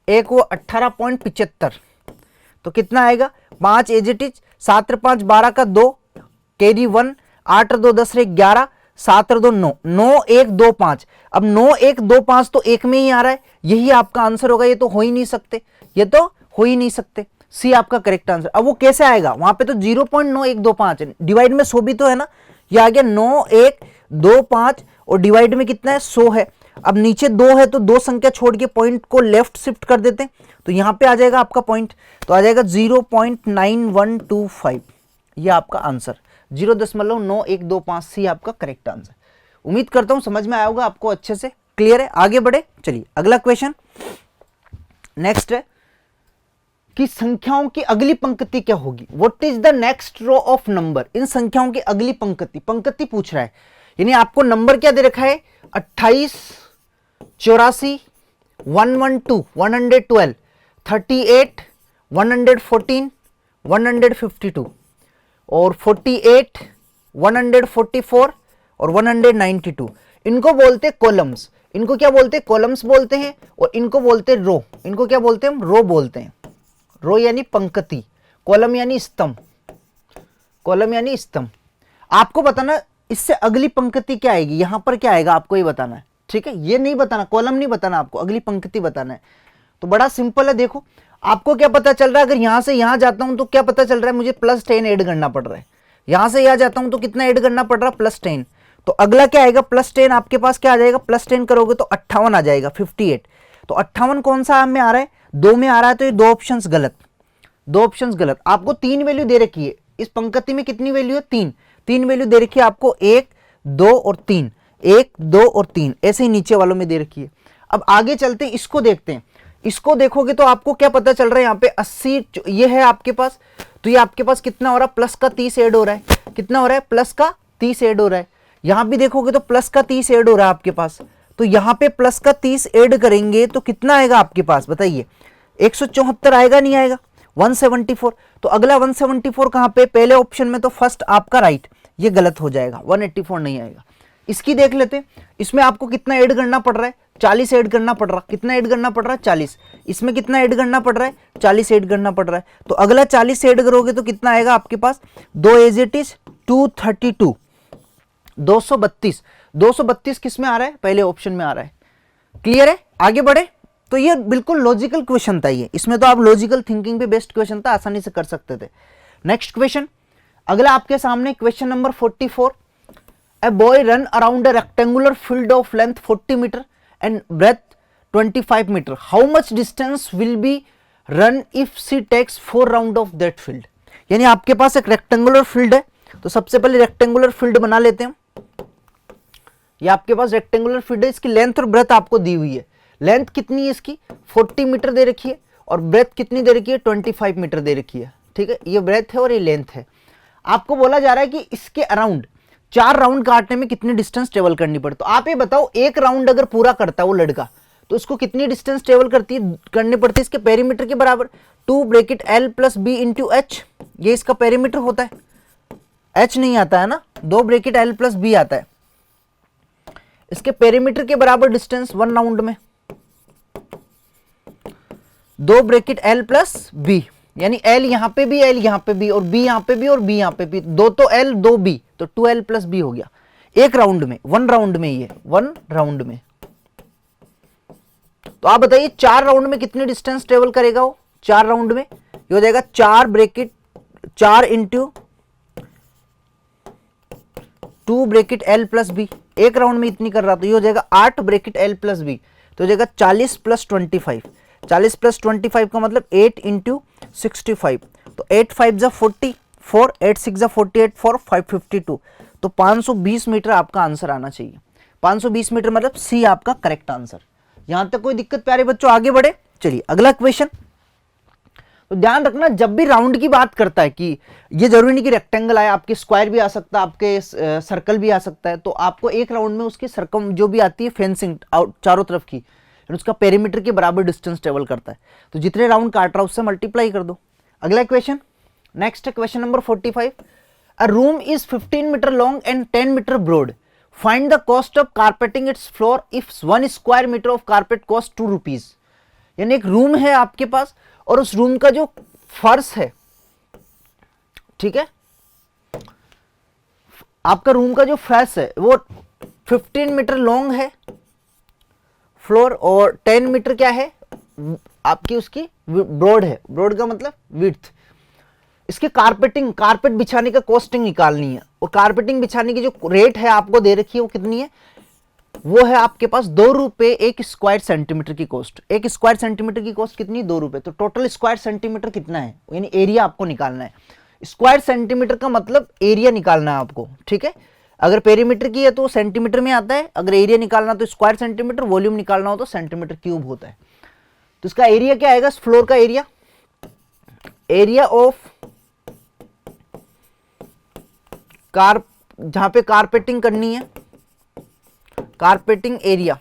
एक वो 18.75, तो कितना आएगा 5 एज इट इज, 7 और 5 12 का 2, कैरी 1, 8 और 2 10 और 11, 7 और 2 9, 9 1 2 5। अब 9 1 2 5 तो एक में ही आ रहा है, यही आपका आंसर होगा। ये तो हो ही नहीं सकते, ये तो हो ही नहीं सकते। सी आपका करेक्ट आंसर। अब वो कैसे आएगा, वहां पे तो 0.9125 है, डिवाइड में 100 भी तो है ना, ये आ गया 9 1 2 5 और डिवाइड में कितना है 100 है। अब नीचे 2 है तो 2 संख्या छोड़ के पॉइंट को लेफ्ट शिफ्ट कर देते हैं, तो यहां पे आ जाएगा आपका पॉइंट, तो आ जाएगा 0.9125, ये आपका आंसर 0.9125। सी आपका करेक्ट आंसर। उम्मीद करता हूं समझ में आया होगा आपको, अच्छे से क्लियर है। आगे बढ़े, चलिए अगला क्वेश्चन नेक्स्ट है कि संख्याओं की अगली पंक्ति क्या होगी। What is the next row of number. इन संख्याओं की अगली पंक्ति, पंक्ति पूछ रहा है, यानी आपको नंबर क्या दे रखा है 28 84 112 112 38 114 152 और 48 144 और 192। इनको बोलते कॉलम्स, इनको क्या बोलते हैं कॉलम्स बोलते हैं, और इनको बोलते हैं रो। इनको क्या बोलते हैं हम, रो बोलते हैं। रो यानी पंक्ति, कॉलम यानी स्तंभ, कॉलम यानी स्तंभ। आपको बताना इससे अगली पंक्ति क्या आएगी, यहां पर क्या आएगा आपको ये बताना है, ठीक है। ये नहीं बताना, कॉलम नहीं बताना आपको, अगली पंक्ति बताना है। तो बड़ा सिंपल है, देखो आपको क्या पता चल रहा है, अगर यहां से यहां जाता हूं तो क्या पता चल रहा है, मुझे +10 ऐड करना पड़ रहा है। यहां से यहां जाता हूं तो कितना ऐड करना पड़ रहा है, +10। तो अगला क्या आएगा +10, आपके पास क्या आ जाएगा, +10 करोगे तो 58 आ जाएगा, 58। तो 58 कौन सा में आ रहा है, 2 में आ रहा है, तो ये 2 ऑप्शंस गलत, 2 ऑप्शंस गलत। आपको 3 वैल्यू दे रखी है, इस पंक्ति में कितनी वैल्यू है, 3 वैल्यू दे रखी है आपको, 1 2 और 3, 1 2 और 3, ऐसे ही नीचे वालों में दे रखी है। अब आगे चलते हैं, इसको देखते हैं। इसको देखोगे तो आपको क्या पता चल रहा है, यहाँ पे 80 ये है आपके पास, तो ये आपके पास कितना हो रहा है, प्लस का 30 ऐड हो रहा है। कितना हो रहा है, प्लस का 30 ऐड हो रहा है। यहां भी देखोगे तो प्लस का 30 ऐड हो रहा है आपके पास, तो यहां पे प्लस का 30 ऐड करेंगे तो कितना आएगा आपके पास, बताइए 174 आएगा, नहीं आएगा, 174। तो अगला 174 कहां पे, पहले ऑप्शन में, तो फर्स्ट आपका राइट, ये गलत हो जाएगा, 184 नहीं आएगा। इसकी देख लेते, इसमें आपको कितना ऐड करना पड़ रहा है, 40 ऐड करना पड़ रहा है। कितना ऐड करना पड़ रहा है, 40। इसमें कितना ऐड करना पड़ रहा है, 40 ऐड करना पड़ रहा है। तो अगला 40 ऐड करोगे तो कितना आएगा आपके पास, 2 एज इट इज 232, 232। 232 किस में आ रहा है, पहले ऑप्शन में आ रहा है। क्लियर है, आगे बढ़े। तो ये बिल्कुल लॉजिकल क्वेश्चन था, ये इसमें तो आप लॉजिकल थिंकिंग पे बेस्ड क्वेश्चन था, आसानी से कर सकते थे। नेक्स्ट क्वेश्चन, अगला आपके सामने question number 44। A boy run around a rectangular field of length 40 meter and breadth 25 meter. How much distance will be run if she takes 4 round of that field? यानी आपके पास एक रेक्टेंगुलर फील्ड है, तो सबसे पहले रेक्टेंगुलर फील्ड बना लेते हैं। ये आपके पास रेक्टेंगुलर फील्ड है, इसकी लेंथ और ब्रेथ आपको दी हुई है। लेंथ कितनी है इसकी, 40 मीटर दे रखी है, और ब्रेथ कितनी दे रखी है, 25 मीटर दे रखी है, ठीक है। ये ब्रेथ है और ये लेंथ है। आपको बोला जा रहा है कि इसके अराउंड 4 राउंड काटने में कितनी डिस्टेंस ट्रेवल करनी पड़े। तो आप ये बताओ, एक राउंड अगर पूरा करता है वो लड़का, तो इसको कितनी डिस्टेंस ट्रेवल करनी पड़ती है, इसके पेरीमीटर के बराबर, 2 ब्रैकेट L + B × H, ये इसका पेरीमीटर होता है। H नहीं आता है ना, 2 ब्रैकेट L + B आता है। इसके पेरीमीटर के बराबर डिस्टेंस 1 राउंड में 2 ब्रैकेट L + B, यानी L यहां पे भी, L यहां पे भी, और B यहां पे भी, और B यहां पे भी, 2 तो L 2 B, तो 2L + B हो गया। एक राउंड में, 1 राउंड में, ये 1 राउंड में। तो आप बताइए 4 राउंड में कितनी डिस्टेंस ट्रेवल करेगा वो, 4 राउंड में ये हो जाएगा 4 ब्रैकेट 4 × 2 ब्रैकेट L + B, एक राउंड में इतनी कर रहा, तो ये हो जाएगा 8 ब्रैकेट L + B, तो हो जाएगा 40 + 25, 40 + 25 का मतलब 8 × 65, तो 8 5 = 44, 8 6 = 48, 4 552, तो 520 मीटर आपका आंसर आना चाहिए। 520 मीटर मतलब सी आपका करेक्ट आंसर। यहां तक कोई दिक्कत प्यारे बच्चों, आगे बढ़े। चलिए अगला क्वेश्चन। तो ध्यान रखना, जब भी राउंड की बात करता है, कि ये जरूरी नहीं कि रेक्टेंगल आए, आपके स्क्वायर भी आ सकता है, आपके सर्कल भी आ सकता है, तो आपको एक राउंड में उसकी सर्कम जो भी आती है फेंसिंग चारों तरफ की, उसका पेरीमीटर के बराबर डिस्टेंस ट्रेवल करता है। तो जितने राउंड काट रहा है उससे मल्टीप्लाई कर दो। अगला question, next question number 45। A room is 15 metre long and 10 metre broad, find the cost of carpeting its floor if 1 square metre of carpet cost 2 rupees. यानी एक रूम है आपके पास और उस रूम का जो फर्श है, ठीक है, आपका रूम का जो फर्श है वो 15 मीटर लॉन्ग है फ्लोर और 10 मीटर क्या है आपकी उसकी ब्रॉड है, ब्रॉड का मतलब विड्थ। इसके कारपेट बिछाने का कॉस्टिंग निकालनी है और कारपेटिंग बिछाने की जो रेट है आपको दे रखी है वो कितनी है, वो है आपके पास 2 रुपए 1 स्क्वायर सेंटीमीटर की कॉस्ट। 1 स्क्वायर सेंटीमीटर की कॉस्ट कितनी, 2 रुपए। तो टोटल स्क्वायर सेंटीमीटर कितना है, यानी एरिया आपको निकालना है। स्क्वायर सेंटीमीटर का मतलब एरिया निकालना है आपको, ठीक है। अगर पेरीमीटर की है तो सेंटीमीटर में आता है, अगर एरिया निकालना तो स्क्वायर सेंटीमीटर, वॉल्यूम निकालना हो तो सेंटीमीटर क्यूब होता है। तो इसका एरिया क्या आएगा, फ्लोर का एरिया, एरिया ऑफ जहां पे कारपेटिंग करनी है, कारपेटिंग एरिया,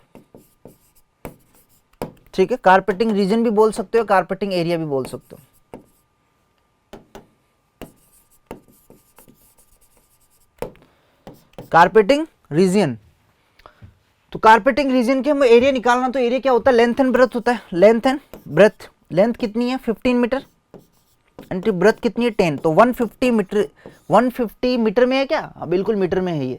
ठीक है। कारपेटिंग रीजन भी बोल सकते हो, कारपेटिंग एरिया भी बोल सकते हो। कारपेटिंग रीजन, तो कारपेटिंग रीजन के हमें एरिया निकालना, तो एरिया क्या होता है, लेंथ एंड ब्रेथ होता है। लेंथ एंड ब्रेथ, लेंथ कितनी है 15 मीटर एंड ब्रेथ कितनी है 10, तो 150 मीटर। 150 मीटर में है क्या, बिल्कुल मीटर में है, ये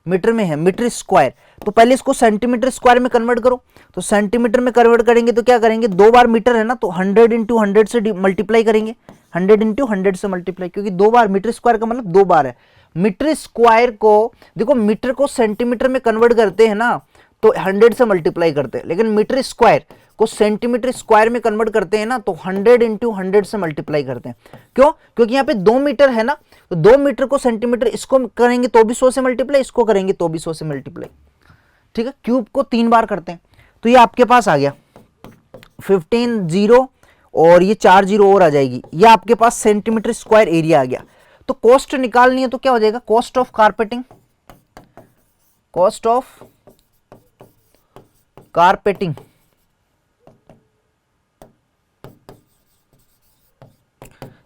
मीटर में है, मीटर स्क्वायर। तो पहले इसको सेंटीमीटर स्क्वायर में कन्वर्ट करो, तो सेंटीमीटर में कन्वर्ट करेंगे तो क्या करेंगे, 2 बार मीटर है ना, तो 100 इंटू 100 से मल्टीप्लाई करेंगे, 100 इंटू 100 से मल्टीप्लाई, क्योंकि 2 बार मीटर स्क्वायर का मतलब 2 बार है। मीटर स्क्वायर को देखो, मीटर को सेंटीमीटर में कन्वर्ट करते हैं ना तो 100 से मल्टीप्लाई करते हैं, लेकिन मीटर स्क्वायर को सेंटीमीटर स्क्वायर में कन्वर्ट करते हैं ना तो 100 इंटू 100 से मल्टीप्लाई करते हैं। क्यों, क्योंकि यहाँ पे 2 मीटर है ना, तो 2 मीटर को सेंटीमीटर, इसको करेंगे तो भी 100 से मल्टीप्लाई, इसको करेंगे तो भी 100 से मल्टीप्लाई, ठीक है। क्यूब को 3 बार करते हैं, तो ये आपके पास आ गया 15 जीरो और ये 4 जीरो और आ जाएगी, ये आपके पास सेंटीमीटर स्क्वायर एरिया आ गया। तो कॉस्ट निकालनी है तो क्या हो जाएगा, cost of carpeting, cost of carpeting,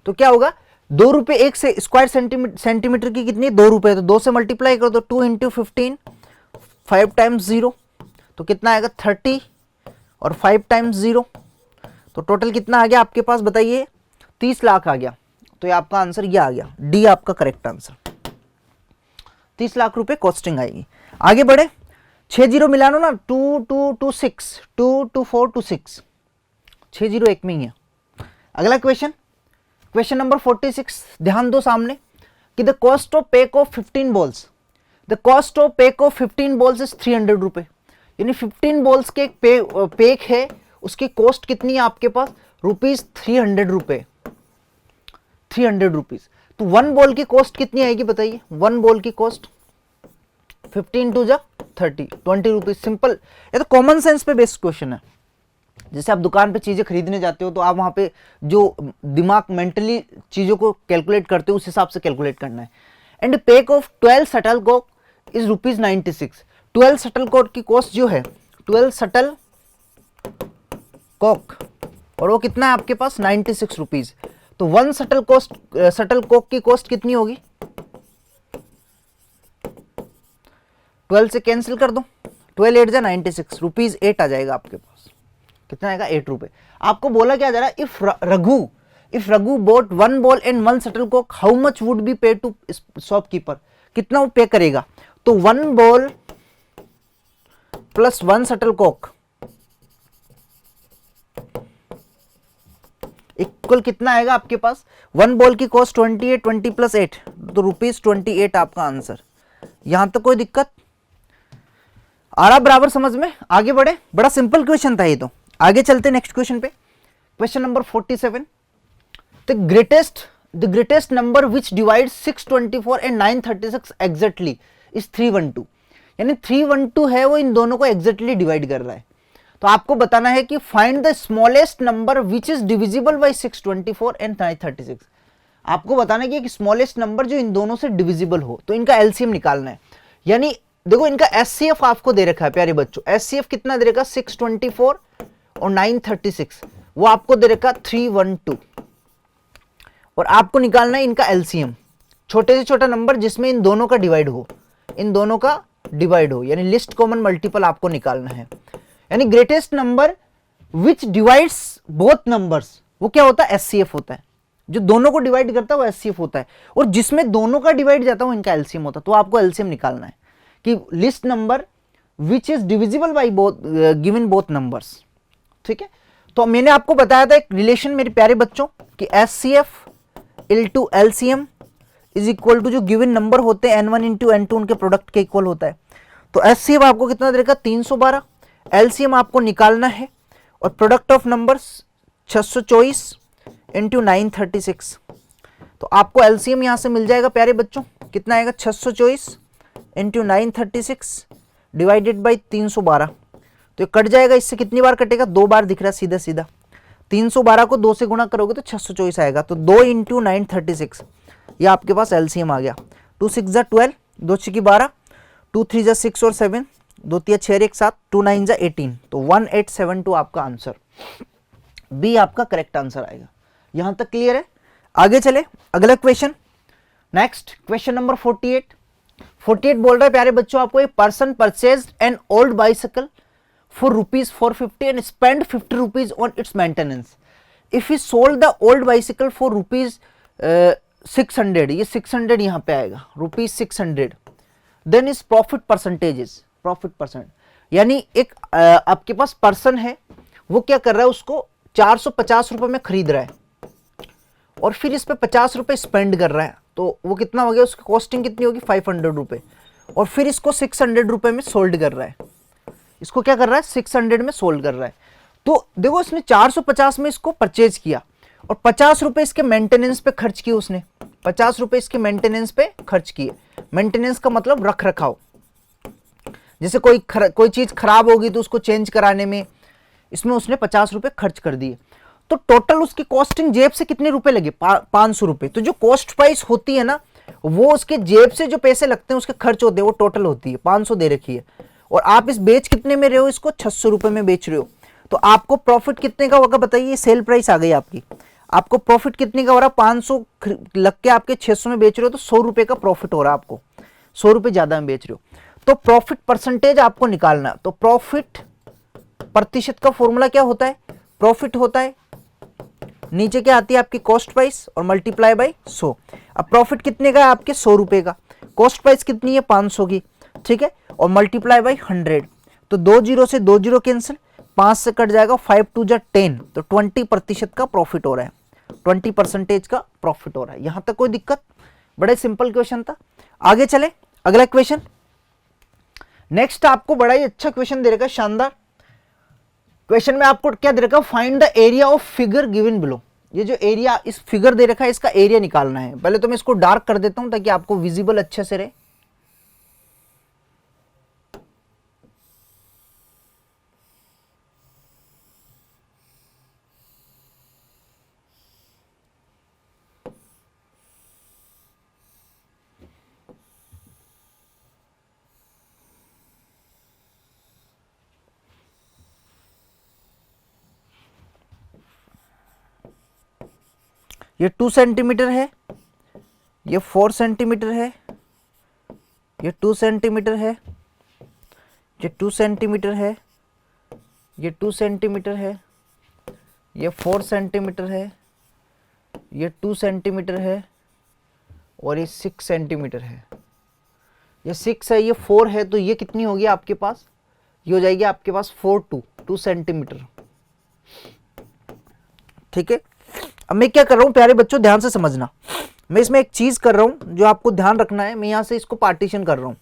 तो क्या होगा, 2 रुपए 1 से स्क्वायर सेंटीमीटर की कितनी, 2 रुपए, तो 2 से मल्टीप्लाई करो तो 2 इंटू 15, 5 टाइम्स 0, तो कितना आएगा 30 और 5 टाइम्स 0, तो टोटल कितना आ गया आपके पास बताइए, 30 लाख आ गया। तो ये आपका आंसर ये आ गया, डी आपका करेक्ट आंसर, 30 लाख रुपए कॉस्टिंग आएगी। आगे बढ़े, 6 जीरो मिलानो ना, 2 2 2 6, 2 2 4 2 6, 6 जीरो एक में ही है। अगला क्वेश्चन, क्वेश्चन नंबर 46, ध्यान दो सामने कि the cost of pick of 15 balls, the cost of pick of 15 balls is 300 रुपए। यानी 15 बॉल्स के पेक है, उसकी कॉस्ट कितनी है आपके पास, ₹300 रुपए, 300 रुपीज। तो 1 बॉल की कॉस्ट कितनी आएगी बताइए, 1 बॉल की कॉस्ट 15 टू जा 30, 20 रुपीज। सिंपल, ये तो कॉमन सेंस पे बेस्ड क्वेश्चन है। जैसे आप दुकान पे चीजें खरीदने जाते हो तो आप वहां पे जो दिमाग मेंटली चीजों को कैलकुलेट करते हो उस हिसाब से कैलकुलेट करना है। And pack of 12 shuttlecock is ₹96। 12 shuttlecock की कॉस्ट जो है, 12 शटल कॉक, और वो कितना है आपके पास 96 रुपीज। तो 1 शटल कॉक की कॉस्ट कितनी होगी, 12 से कैंसिल कर दो, 12 8 जा 96 रुपीज, 8 आ जाएगा आपके पास, कितना आएगा 8 रुपए। आपको बोला क्या जा रहा है, if Raghu bought 1 ball and 1 shuttlecock how much would be pay to shopkeeper, कितना वो पे करेगा। तो 1 ball plus 1 shuttlecock equal कितना आएगा आपके पास, 1 बॉल की कॉस्ट 28, 20 प्लस 8, तो ₹28 आपका आंसर। यहां तक कोई दिक्कत आ रहा, बराबर समझ में। आगे बढ़े, बड़ा सिंपल क्वेश्चन था ये तो। आगे चलते नेक्स्ट क्वेश्चन पे, question number 47, the greatest number which divide 624 and 936 exactly is 312। यानी 312 है वो इन दोनों को एग्जैक्टली डिवाइड कर रहा है। तो आपको बताना है कि find the smallest number which is divisible by 624 and 936। आपको बताना है कि एक स्मॉलेस्ट नंबर जो इन दोनों से डिविजिबल हो, तो इनका एलसीएम निकालना है। यानी देखो इनका एचसीएफ आपको दे रखा है प्यारे बच्चों, एचसीएफ कितना दे रखा, 624 और 936, वो आपको दे रखा 312, और आपको निकालना है इनका एलसीएम। छोटे से छोटा नंबर जिसमें इन दोनों का डिवाइड हो, इन दोनों का डिवाइड हो, यानी लिस्ट कॉमन मल्टीपल आपको निकालना है। यानी greatest number which divides both numbers, वो क्या होता है, एचसीएफ होता है। जो दोनों को डिवाइड करता है वो एचसीएफ होता है, और जिसमें दोनों का डिवाइड जाता है वो इनका एलसीएम होता है। तो आपको एलसीएम निकालना है कि list number which is divisible by both given both numbers. ठीक है, तो मैंने आपको बताया था एक रिलेशन मेरे प्यारे बच्चों कि HCF into LCM is equal to जो गिवन नंबर होते हैं n1 इंटू n2 उनके प्रोडक्ट के इक्वल होता है। तो एचसीएफ आपको कितना देगा, 312, एलसीएम आपको निकालना है, और प्रोडक्ट ऑफ नंबर्स 624 इंटू 936। तो आपको एलसीएम यहां से मिल जाएगा प्यारे बच्चों, कितना आएगा, 624 इंटू 936 डिवाइडेड बाई 312। तो ये कट जाएगा, इससे कितनी बार कटेगा, 2 बार दिख रहा है सीधा सीधा। 312 को 2 से गुणा करोगे तो 624 आएगा। तो 2 इंटू 936, ये आपके पास एलसीएम आ गया। 2 6 जा 12, 2 6 12, 2 3 जा 6 और 7, 2 3 6 1 7, 2 9 जा 18। तो 1872 आपका आंसर, बी आपका करेक्ट आंसर आएगा। यहां तक क्लियर है? आगे चले, अगला क्वेश्चन, नेक्स्ट क्वेश्चन नंबर 48 बोल रहा है प्यारे बच्चों आपको, a person purchased an old bicycle for ₹450 and spend 50 rupees on its maintenance. If he sold the old bicycle for ₹600, ये 600 यहां पे आएगा, ₹600, then is profit percentage is profit percent. यानी एक आपके पास पर्सन है, वो क्या कर रहा है, उसको 450 रुपए में खरीद रहा है और फिर इस पे 50 रुपए स्पेंड कर रहा है, तो वो कितना हो गया, उसकी कॉस्टिंग कितनी होगी, 500 रुपए, और फिर इसको 600 रुपए में सोल्ड कर रहा है। इसको क्या कर रहा है, 600 में सोल्ड कर रहा है। तो देखो इसने 450 में इसको परचेज किया और 50 रुपए इसके मेंटेनेंस पे खर्च किए उसने, 50 रुपए इसके मेंटेनेंस पे खर्च किए। मेंटेनेंस का मतलब रख रखाव, जैसे कोई चीज खराब होगी तो उसको चेंज कराने में, इसमें उसने 50 रुपए खर्च कर दिए। तो टोटल उसकी कॉस्टिंग जेब से कितने रुपए लगे, 500 रुपए। तो जो कॉस्ट प्राइस होती है ना, वो उसके जेब से जो पैसे लगते हैं, उसके खर्च होते हैं, वो टोटल होती है, 500 दे रखी है। और आप इस बेच कितने में रहे हो, इसको 600 रुपए में बेच रहे हो। तो आपको प्रॉफिट कितने का होगा बताइए, सेल प्राइस आ गई आपकी, आपको प्रॉफिट कितने का हो रहा है, 500 लग के आपके 600 में बेच रहे हो, तो 100 रुपए का प्रॉफिट हो रहा है आपको, 100 रुपए ज्यादा में बेच रहे हो। तो प्रॉफिट परसेंटेज आपको निकालना। तो प्रॉफिट प्रतिशत का फॉर्मूला क्या होता है, प्रॉफिट होता है, नीचे क्या आती है आपकी कॉस्ट प्राइस और मल्टीप्लाई बाय 100। अब प्रॉफिट कितने का है आपके, 100 रुपए का, कॉस्ट प्राइस कितनी है, 500 की, ठीक है, और मल्टीप्लाई बाय 100। तो 2 जीरो से 2 जीरो कैंसिल, 5 से कट जाएगा, 5 2 जा 10, तो 20% का प्रॉफिट हो रहा है, 20% का प्रॉफिट हो रहा है। यहां तक कोई दिक्कत, बड़े सिंपल क्वेश्चन था। आगे चले, अगला क्वेश्चन, नेक्स्ट आपको बड़ा ही अच्छा क्वेश्चन दे रखा है, शानदार क्वेश्चन में आपको क्या दे रखा है, find the area of figure given below. ये जो एरिया इस फिगर दे रखा है, इसका एरिया निकालना है। पहले तो मैं इसको डार्क कर देता हूं ताकि आपको विजिबल अच्छे से रहे। ये 2 सेंटीमीटर है, ये 4 सेंटीमीटर है, ये 2 सेंटीमीटर है, ये 2 सेंटीमीटर है, ये 2 सेंटीमीटर है, ये 4 सेंटीमीटर है, ये 2 सेंटीमीटर है, और ये 6 सेंटीमीटर है। ये 6 है, ये 4 है, तो ये कितनी होगी आपके पास, ये हो जाएगी आपके पास 2 सेंटीमीटर। ठीक है, अब मैं क्या कर रहा हूं प्यारे बच्चों, ध्यान से समझना। मैं इसमें एक चीज कर रहा हूं जो आपको ध्यान रखना है, मैं यहां से इसको पार्टीशन कर रहा हूं।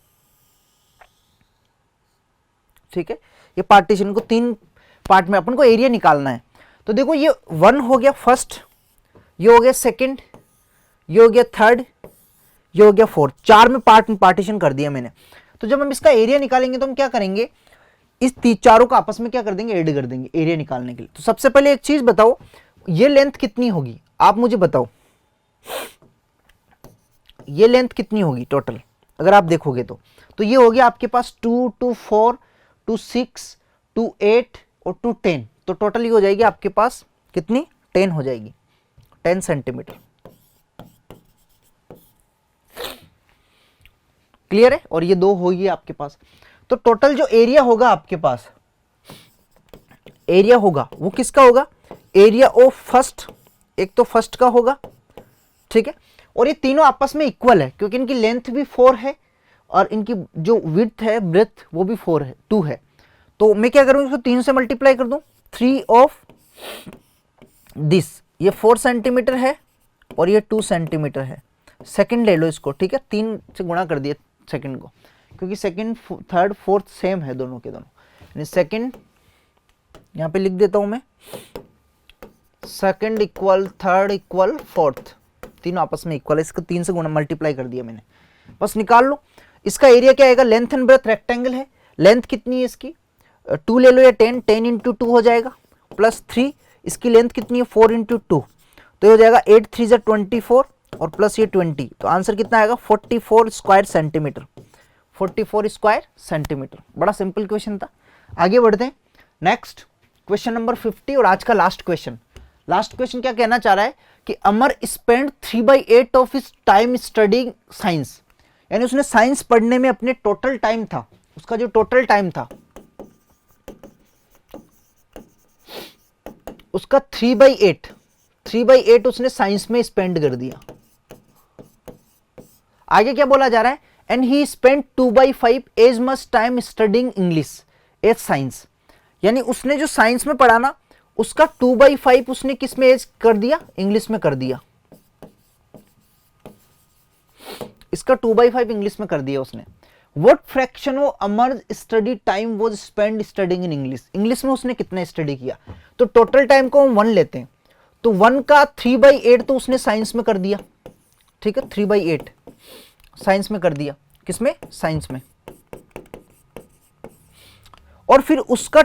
ठीक है, ये पार्टीशन को 3 पार्ट में अपन को एरिया निकालना है। तो देखो ये 1 हो गया फर्स्ट, ये हो गया सेकंड, ये हो गया थर्ड, ये हो गया फोर्थ, 4 में पार्टीशन कर दिया मैंने। तो जब हम इसका एरिया निकालेंगे तो हम क्या करेंगे, इस चारों को आपस में क्या कर देंगे, ऐड कर देंगे एरिया निकालने के लिए। तो सबसे पहले एक चीज बताओ, ये लेंथ कितनी होगी, आप मुझे बताओ, ये लेंथ कितनी होगी टोटल, अगर आप देखोगे तो ये हो गया आपके पास 2 2 4 2 6 2 8 और 2 10। तो टोटल ये हो जाएगी आपके पास कितनी, 10 हो जाएगी, 10 सेंटीमीटर। क्लियर है, और ये 2 होगी आपके पास। तो टोटल जो एरिया होगा आपके पास, एरिया होगा वो किसका होगा, एरिया ऑफ फर्स्ट, एक तो फर्स्ट का होगा, ठीक है, और ये तीनों आपस में इक्वल है क्योंकि इनकी लेंथ भी 4 है और इनकी जो विड्थ है, ब्रेथ, वो भी 4 है, 2 है। तो मैं क्या करूँ, इसको 3 से मल्टीप्लाई कर दूं, 3 ऑफ दिस, ये 4 सेंटीमीटर है और ये 2 सेंटीमीटर है। सेकंड ले लो इसको, ठीक है, 3 से गुणा कर दिया सेकंड को, क्योंकि सेकंड, थर्ड, फोर्थ सेम है दोनों के दोनों, यानी सेकंड यहाँ पे लिख देता हूं मैं, second equal third equal fourth, तीनों आपस में इक्वल है, इसको 3 से गुणा मल्टीप्लाई कर दिया मैंने। बस निकाल लो इसका एरिया क्या आएगा, लेंथ एंड ब्रेथ रेक्टेंगल है, लेंथ कितनी है इसकी 2 ले लो या 10, 10 इंटू 2 हो जाएगा, प्लस 3, इसकी लेंथ कितनी है 4 इंटू 2, तो ये हो जाएगा 8 3 जा 24 और प्लस ये 20, तो आंसर कितना आएगा 44 स्क्वायर सेंटीमीटर, 44 स्क्वायर सेंटीमीटर। बड़ा सिंपल क्वेश्चन था। आगे बढ़ते हैं, नेक्स्ट क्वेश्चन नंबर 50 और आज का लास्ट क्वेश्चन। लास्ट क्वेश्चन क्या कहना चाह रहा है कि Amar spend 3/8 of his time studying science, यानी उसने साइंस पढ़ने में अपने टोटल टाइम था, उसका जो टोटल टाइम था उसका 3/8 उसने साइंस में स्पेंड कर दिया। आगे क्या बोला जा रहा है, and he spend 2/5 as much time studying English as science, यानी उसने जो साइंस में पढ़ा ना उसका 2/5 उसने किस में एज कर दिया, इंग्लिश में कर दिया, इसका 2/5 इंग्लिश में कर दिया उसने। What fraction of Amar's study time was spent studying in English? English में उसने कितना स्टडी किया, तो टोटल टाइम को हम 1 लेते हैं, तो 1 का 3/8 तो उसने साइंस में कर दिया, ठीक है, 3/8 साइंस में कर दिया, किसमें, साइंस में, और फिर उसका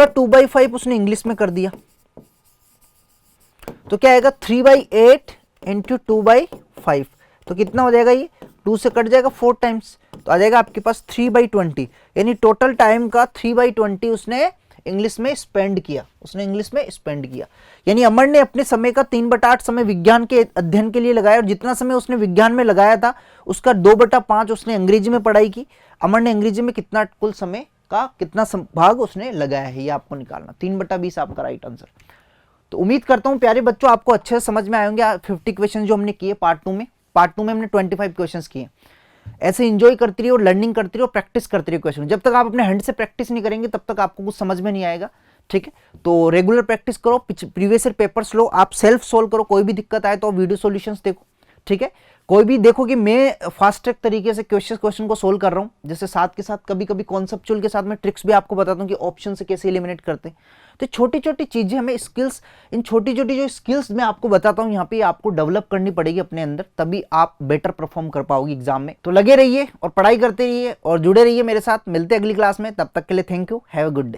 2/5 उसने इंग्लिश में कर दिया, तो क्या आएगा 3/8 इंटू 2/5, तो कितना हो जाएगा, ये 2 से कट जाएगा 4 टाइम्स, तो आ जाएगा आपके पास 3/20, यानी टोटल टाइम का 3/20 उसने इंग्लिश में स्पेंड किया, उसने इंग्लिश में स्पेंड किया। यानी अमर ने अपने समय का 3/8 समय विज्ञान के अध्ययन के लिए लगाया, और जितना समय उसने विज्ञान में लगाया था उसका 2/5 उसने अंग्रेजी में पढ़ाई की। अमर ने अंग्रेजी में कितना कुल समय का कितना भाग उसने लगाया है, ये आपको निकालना, 3/20 आपका राइट आंसर। तो उम्मीद करता हूं प्यारे बच्चों आपको अच्छे से समझ में आए होंगे 50 क्वेश्चन जो हमने किए पार्ट 2 में। पार्ट 2 में हमने 25 क्वेश्चंस किए। ऐसे एंजॉय करती रहिए और लर्निंग करती रहिए और प्रैक्टिस करती रहिए क्वेश्चन। जब तक आप अपने हैंड से प्रैक्टिस नहीं करेंगे तब तक आपको कुछ समझ में नहीं आएगा, ठीक है। तो रेगुलर प्रैक्टिस करो, प्रीवियस ईयर पेपर्स लो, आप सेल्फ सोल्व करो, कोई भी दिक्कत आए तो वीडियो सॉल्यूशंस देखो, ठीक है। कोई भी देखो कि मैं फास्ट ट्रैक तरीके से क्वेश्चन को सोल्व कर रहा हूँ, जैसे साथ के साथ कभी कभी कॉन्सेप्चुअल के साथ मैं ट्रिक्स भी आपको बताता हूँ कि ऑप्शन से कैसे एलिमिनेट करते हैं। तो छोटी छोटी चीजें हमें स्किल्स, इन छोटी छोटी जो स्किल्स मैं आपको बताता हूँ यहाँ पे आपको डेवलप करनी पड़ेगी अपने अंदर, तभी आप बेटर परफॉर्म कर पाओगे एग्जाम में। तो लगे रहिए और पढ़ाई करते रहिए और जुड़े रहिए मेरे साथ। मिलते हैं अगली क्लास में, तब तक के लिए thank you, have a good day.